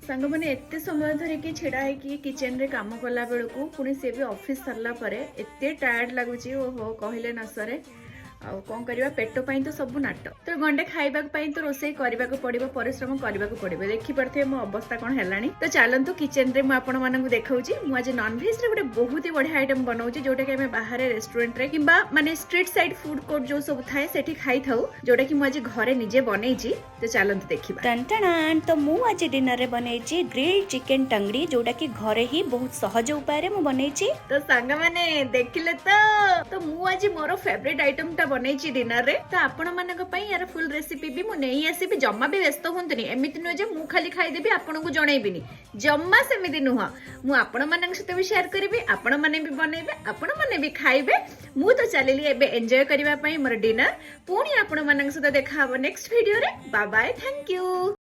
सांग मैंने एत समय धरिकी छिड़ा है किचन रे काम कला बेलू पुणी सी भी ऑफिस सरला परे एते टायर्ड लगुच ओहो कहले न सरे आउ कौन करवा पेट पाई तो सब नाट तो गंडे खाइबा तो रोसे करने को पड़ो परिश्रम करने को पड़ो देखिपे मो अवस्था कौन है तो चलतु किचन रे मुझे देखा मुझे नॉनवेज रे गोटे बहुत ही बढ़िया आइटम बनाऊँ जोटा कि बाहर रेस्टोरेंट रे किंबा माने स्ट्रीट साइड फूड कोर्ट जो सब थाए सेठी खाई थाउ जोटा कि मुझे घरे निजे बनईची तो चलतु देखिबा टन तो मु आज डिनर रे बनईची ग्रिल्ड चिकन टंगड़ी जोटा कि घरे ही बहुत सहज उपाय रे मु बनईची। तो सांग माने देखिले तो मु आज मोर फेवरेट आइटम टा बनईची डिनर रे तो आपण मानक पई यार फुल रेसिपी भी मु नेई आसीबी जम्मा भी व्यस्त होंतनी एमिति न जे मु खाली खाई देबी आपण को जणैबिनी जम्मा सेमिति नुह मु आपण मानक सहित भी शेयर करबी आपण माने भी बनैबे आपण माने भी खाइबे मु तो चलिली एबे एन्जॉय करबा पई मोर डिनर पुणी आपण मानक सहित देखा हबो नेक्स्ट वीडियो रे बाय बाय थैंक यू।